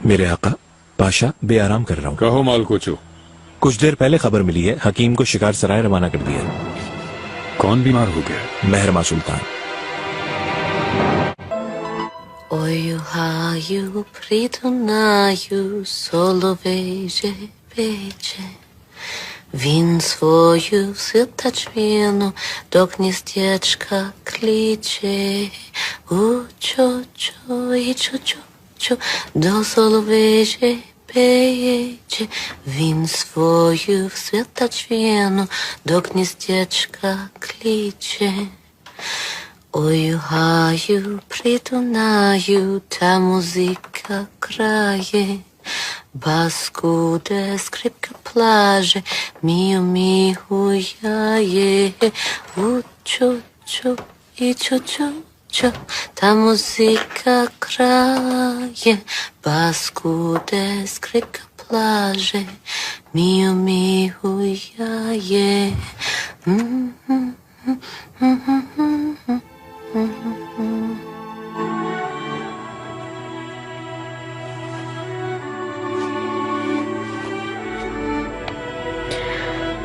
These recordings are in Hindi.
मेरे आका, पाशा बे आराम कर रहा हूँ। कहो मालकोचो। कुछ देर पहले खबर मिली है हकीम को शिकार सराय रवाना कर दिया। कौन बीमार हो गया? मेहरमा सुल्तान। Oi, o raio preto naio, solo veje, veje. Він свою ситачвіну до гніздечка кличе. У-чо-чо, і-чо-чо-чо, до соловейже пеєче. Він свою ситачвіну до гніздечка кличе. Ой, гаю, притунаю, та музика крає. Баскуде, скрипка плаже, мію-мігуяє. У-чо-чо, і-чо-чо-чо, та музика крає. Баскуде, скрипка плаже, мію-мігуяє.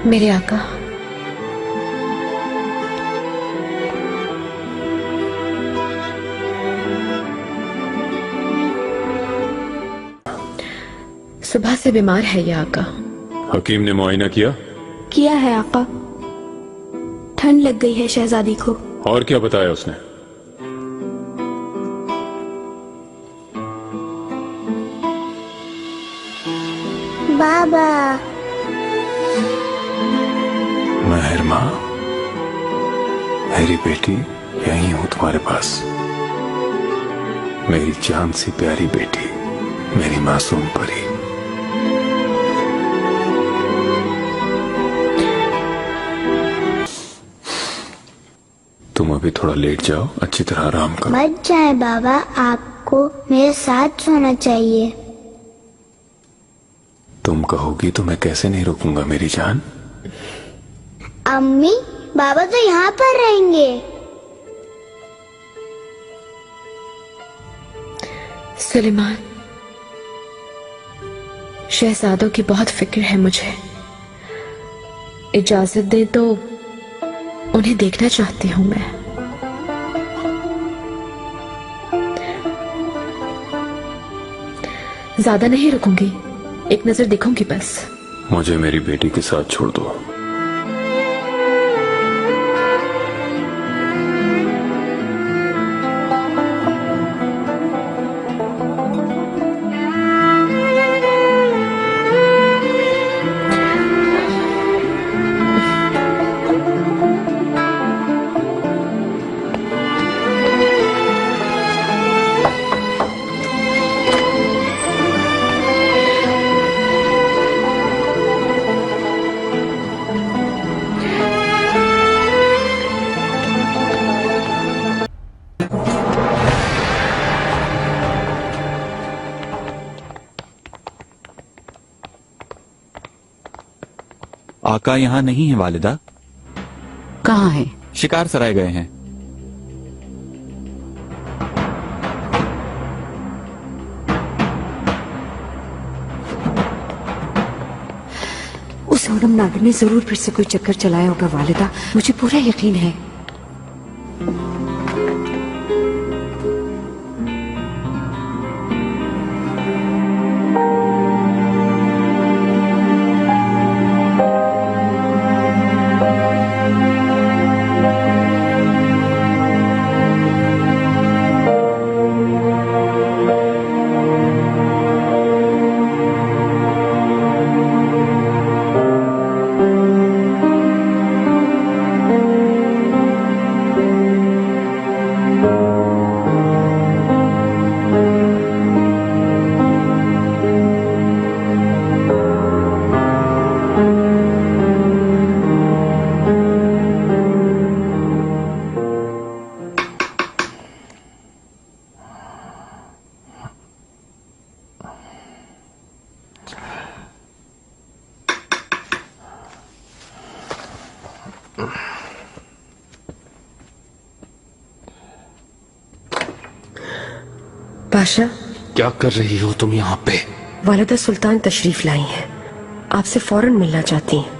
मेरे आका, सुबह से बीमार है ये आका। हकीम ने मुआयना किया? किया है आका। ठंड लग गई है शहजादी को। और क्या बताया उसने? बाबा। मेहरमा, मेरी बेटी, यहीं हूं तुम्हारे पास। मेरी जान सी प्यारी बेटी, मेरी मासूम परी। तुम अभी थोड़ा लेट जाओ, अच्छी तरह आराम करो। मत जाए बाबा, आपको मेरे साथ सोना चाहिए। तुम कहोगी तो मैं कैसे नहीं रुकूंगा मेरी जान। अम्मी, बाबा तो यहाँ पर रहेंगे। सुलेमान, शहजादों की बहुत फिक्र है मुझे। इजाजत दे तो उन्हें देखना चाहती हूं मैं। ज्यादा नहीं रुकूंगी, एक नजर देखूंगी बस। मुझे मेरी बेटी के साथ छोड़ दो। आका यहाँ नहीं है वालिदा। कहाँ है? शिकार सराय गए हैं। उस ओडम नागिन ने जरूर फिर से कोई चक्कर चलाया होगा वालिदा, मुझे पूरा यकीन है। पाशा, क्या कर रही हो तुम यहाँ पे? वालिदा सुल्तान तशरीफ लाई हैं, आपसे फौरन मिलना चाहती हैं।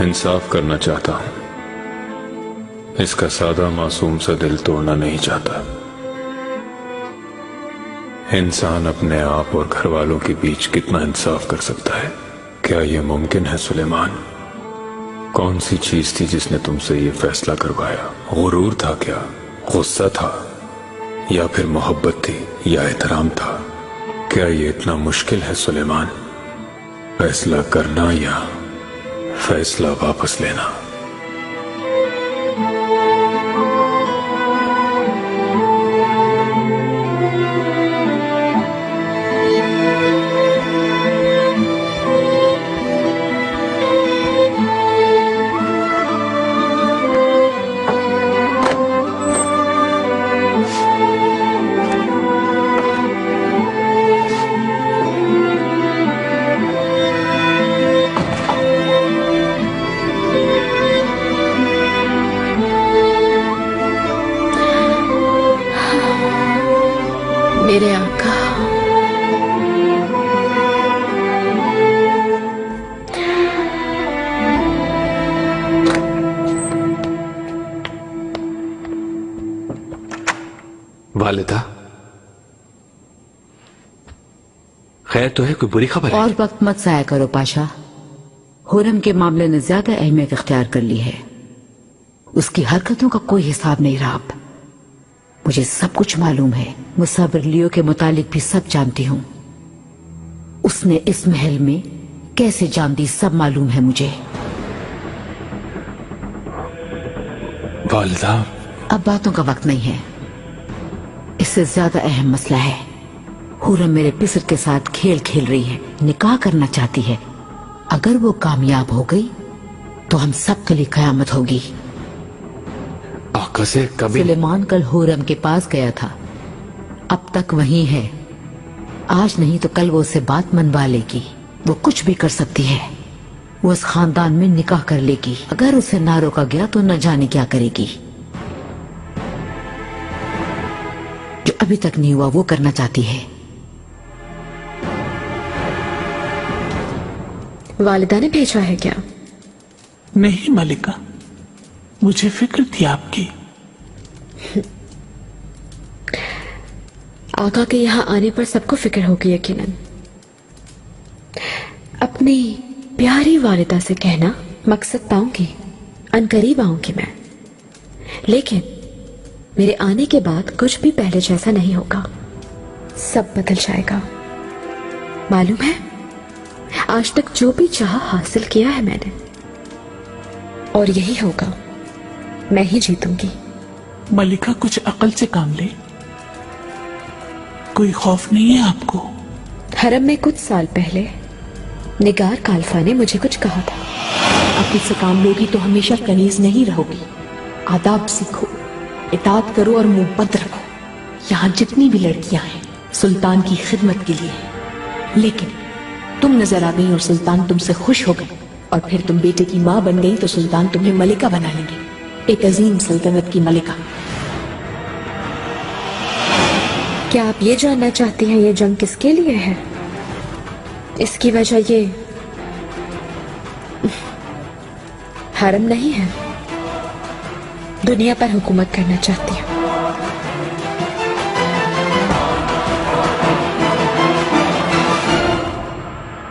इंसाफ करना चाहता हूं, इसका सादा मासूम सा दिल तोड़ना नहीं चाहता। इंसान अपने आप और घर वालों के बीच कितना इंसाफ कर सकता है? क्या यह मुमकिन है सुलेमान? कौन सी चीज थी जिसने तुमसे यह फैसला करवाया? गुरूर था क्या? गुस्सा था? या फिर मोहब्बत थी या एहतराम था? क्या यह इतना मुश्किल है सुलेमान? फैसला करना या फैसला वापस लेना? मेरे आका, वालिदा, खैर तो है? कोई बुरी खबर है? और वक्त मत जाया करो पाशा। हुरम के मामले ने ज्यादा अहमियत इख्तियार कर ली है। उसकी हरकतों का कोई हिसाब नहीं रहा अब। मुझे सब कुछ मालूम है। मुसाबिर लियो के मुतालिक भी सब जानती हूँ। उसने इस महल में कैसे जान दी सब मालूम है मुझे। वालिदा, अब बातों का वक्त नहीं है। इससे ज्यादा अहम मसला है। हुरम मेरे पिसर के साथ खेल खेल रही है, निकाह करना चाहती है। अगर वो कामयाब हो गई तो हम सब के लिए कयामत होगी। आका से कभी? सुलेमान कल हुरम के पास गया था, अब तक वहीं है। आज नहीं तो कल वो उससे बात मनवा लेगी। वो कुछ भी कर सकती है। वो उस खानदान में निकाह कर लेगी। अगर उसे ना रोका गया तो न जाने क्या करेगी। जो अभी तक नहीं हुआ वो करना चाहती है। वालिदा ने भेजा है क्या? नहीं मलिका, मुझे फिक्र थी आपकी। आका के यहाँ आने पर सबको फिक्र होगी यकीनन। अपनी प्यारी वालिदा से कहना मकसद पाऊंगी, अनकरीब आऊंगी मैं। लेकिन मेरे आने के बाद कुछ भी पहले जैसा नहीं होगा। सब बदल जाएगा। मालूम है, आज तक जो भी चाहा हासिल किया है मैंने, और यही होगा। मैं ही जीतूंगी। मलिका, कुछ अकल से काम ले। कोई खौफ नहीं है आपको? हरम में कुछ साल पहले निगार काल्फा ने मुझे कुछ कहा था। अकल से काम लोगी तो हमेशा कनीज नहीं रहोगी। आदाब सीखो, इताअत करो और मुंह बंद रखो। यहाँ जितनी भी लड़कियां हैं सुल्तान की खिदमत के लिए हैं। लेकिन तुम नजर आ गई और सुल्तान तुमसे खुश हो गए, और फिर तुम बेटे की माँ बन गई तो सुल्तान तुम्हें मलिका बना लेंगे, एक अजीम सल्तनत की मलिका। क्या आप ये जानना चाहती हैं ये जंग किसके लिए है? इसकी वजह ये हरम नहीं है, दुनिया पर हुकूमत करना चाहती हूँ।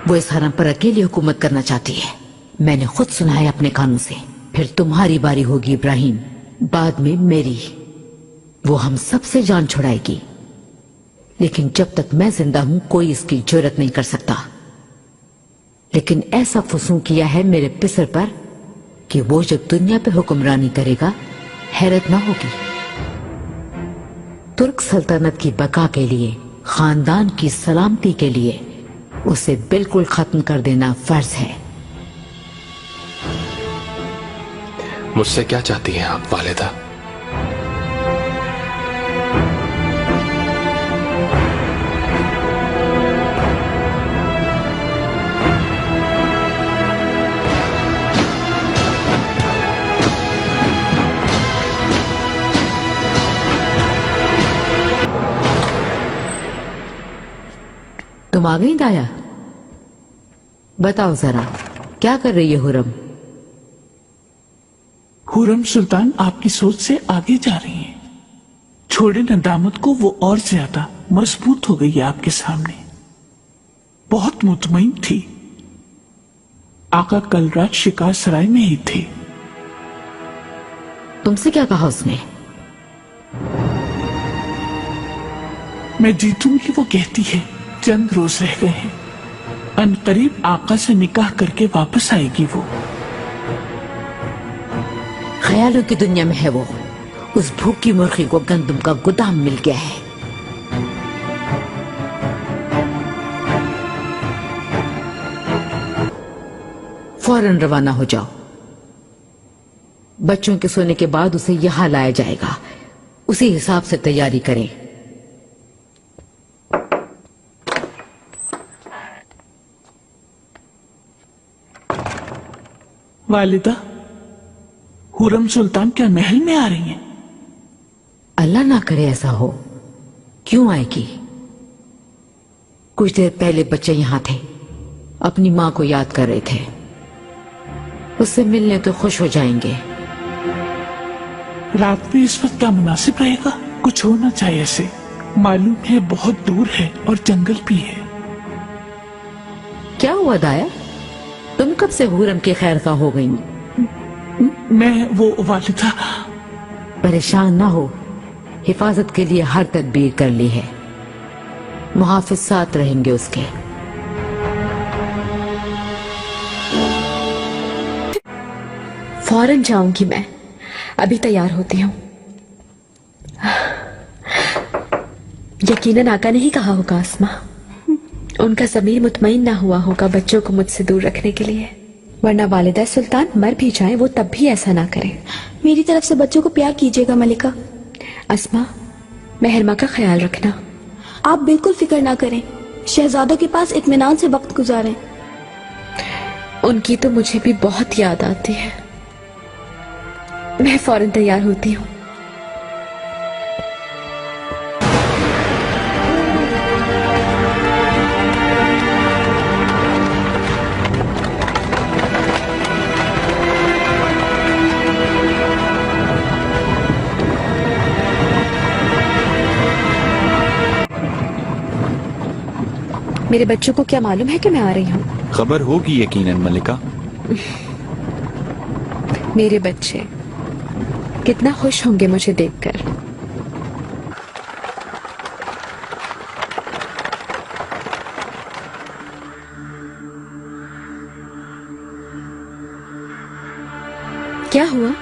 वो इस हरम पर अकेली हुकूमत करना चाहती है। मैंने खुद सुना है अपने कानों से। फिर तुम्हारी बारी होगी इब्राहिम, बाद में मेरी। वो हम सबसे जान छुड़ाएगी, लेकिन जब तक मैं जिंदा हूं कोई इसकी जुर्रत नहीं कर सकता। लेकिन ऐसा फुसूं किया है मेरे पिसर पर कि वो जब दुनिया पे हुक्मरानी करेगा हैरत ना होगी। तुर्क सल्तनत की बका के लिए, खानदान की सलामती के लिए उसे बिल्कुल खत्म कर देना फर्ज है। मुझसे क्या चाहती हैं आप वालिदा? तुम आ गई दाया? बताओ जरा, क्या कर रही है हुरम? हुरम सुल्तान आपकी सोच से आगे जा रही हैं। छोड़े नदामत को, वो और ज्यादा मजबूत हो गई है आपके सामने। बहुत मुतमईन थी। आका कल रात शिकार सराय में ही थे। तुमसे क्या कहा उसने? मैं जीतूंगी वो कहती है। चंद रोज रह गए हैं, अनकरीब आका से निकाह करके वापस आएगी वो। ख्यालों की दुनिया में है वो। उस भूखी मुर्गी को गंदम का गोदाम मिल गया है। फौरन रवाना हो जाओ। बच्चों के सोने के बाद उसे यहां लाया जाएगा। उसी हिसाब से तैयारी करें। वालिदा, हुरम सुल्तान क्या महल में आ रही हैं? अल्लाह ना करे ऐसा हो। क्यों आएगी? कुछ देर पहले बच्चे यहां थे, अपनी मां को याद कर रहे थे। उससे मिलने तो खुश हो जाएंगे। रात में इस वक्त क्या मुनासिब रहेगा? कुछ होना चाहिए ऐसे। मालूम है बहुत दूर है और जंगल भी है। क्या हुआ दाया? तुम कब से हुरम की खैर खा हो गई? मैं वो वालिदा। परेशान ना हो, हिफाजत के लिए हर तदबीर कर ली है। मुहाफिज साथ रहेंगे उसके। फौरन जाऊंगी मैं, अभी तैयार होती हूँ। यकीनन आका ने ही कहा होगा अस्मा। उनका ज़मीर मुतमईन ना हुआ होगा बच्चों को मुझसे दूर रखने के लिए, वरना वालिदा सुल्तान मर भी जाए वो तब भी ऐसा ना करें। मेरी तरफ से बच्चों को प्यार कीजिएगा मलिका। अस्मा, मेहरमा का ख्याल रखना। आप बिल्कुल फिक्र ना करें। शहजादों के पास इत्मीनान से वक्त गुजारें। उनकी तो मुझे भी बहुत याद आती है। मैं फौरन तैयार होती हूँ। मेरे बच्चों को क्या मालूम है कि मैं आ रही हूँ? खबर होगी यकीनन मलिका। मेरे बच्चे कितना खुश होंगे मुझे देखकर। क्या हुआ?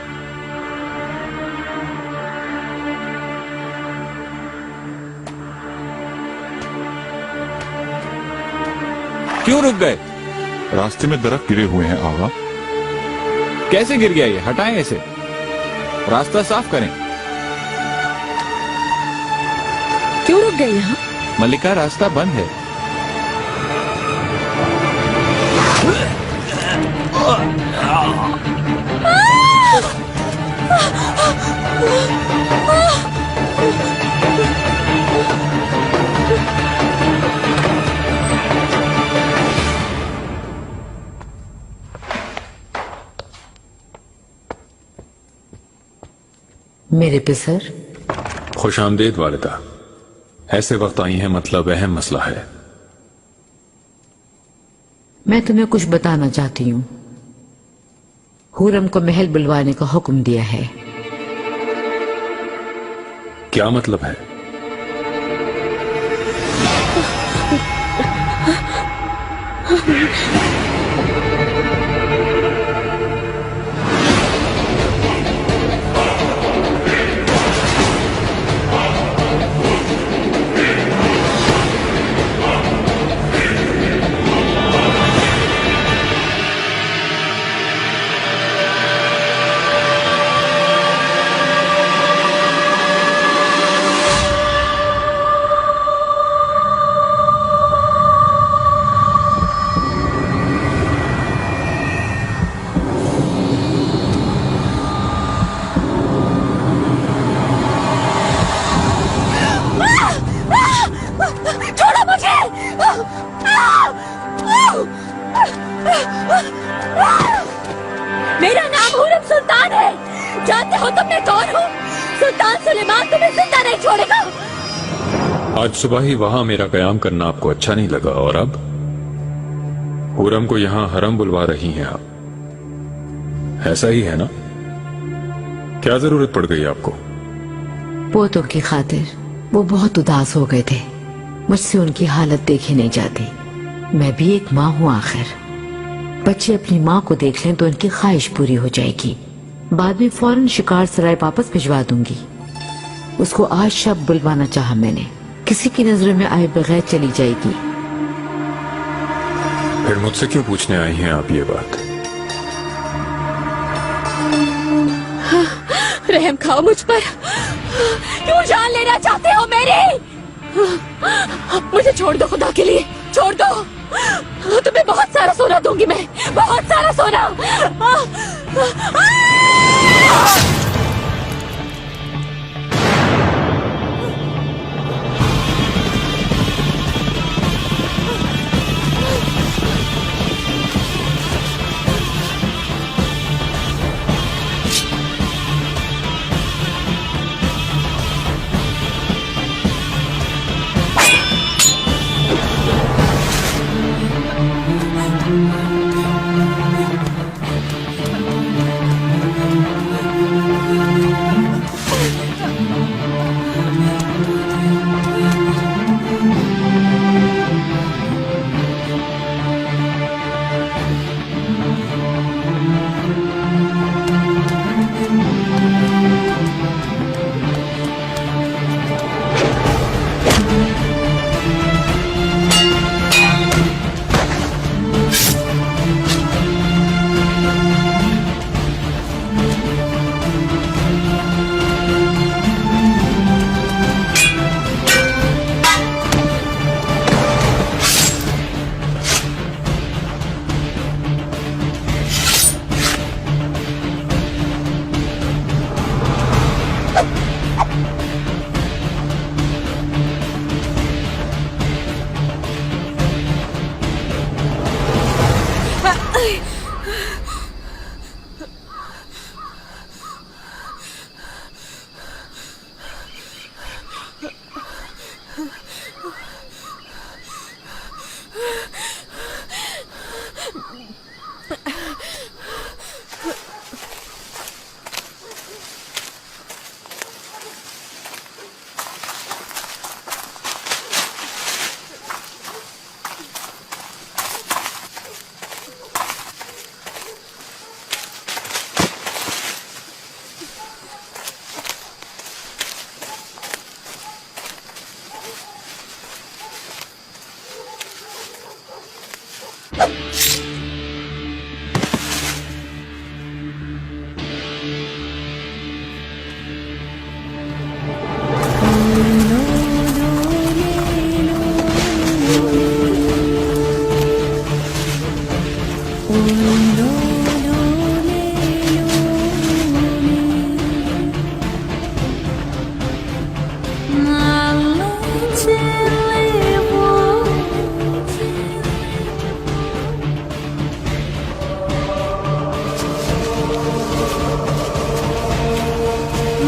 क्यों रुक गए? रास्ते में दरख्त गिरे हुए हैं आगा। कैसे गिर गया ये? हटाएं इसे, रास्ता साफ करें। क्यों रुक गए यहाँ? मलिका, रास्ता बंद है। मेरे पिसर। खुशामदीद वालिदा। ऐसे वक्त आई हैं, मतलब अहम मसला है। मैं तुम्हें कुछ बताना चाहती हूँ। हुरम को महल बुलवाने का हुक्म दिया है। क्या मतलब है? छोड़ो मुझे! मेरा नाम हुरम सुल्तान है। जानते हो तुम मैं कौन हूँ? सुल्तान सुलेमान तुम्हें जिंदा नहीं छोड़ेगा। आज सुबह ही वहां मेरा कयाम करना आपको अच्छा नहीं लगा, और अब हुरम को यहां हरम बुलवा रही हैं आप। ऐसा ही है ना? क्या जरूरत पड़ गई आपको? पोतों की खातिर वो बहुत उदास हो गए थे। मुझसे उनकी हालत देखी नहीं जाती। मैं भी एक माँ हूँ आखिर। बच्चे अपनी माँ को देख लें तो उनकी ख्वाहिश पूरी हो जाएगी। बाद में फौरन शिकार सराय वापस भिजवा दूंगी। उसको आज शब बुलवाना चाहा मैंने। किसी की नजरों में आए बगैर चली जाएगी। फिर मुझसे क्यों पूछने आई हैं आप ये बात? रहम खाओ मुझ पर। क्यों जान लेना चाहते हो मेरी? मुझे छोड़ दो, खुदा के लिए छोड़ दो। तुम्हें बहुत सारा सोना दूंगी मैं, बहुत सारा सोना।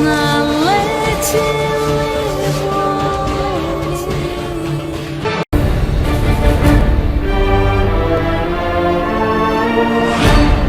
No. है।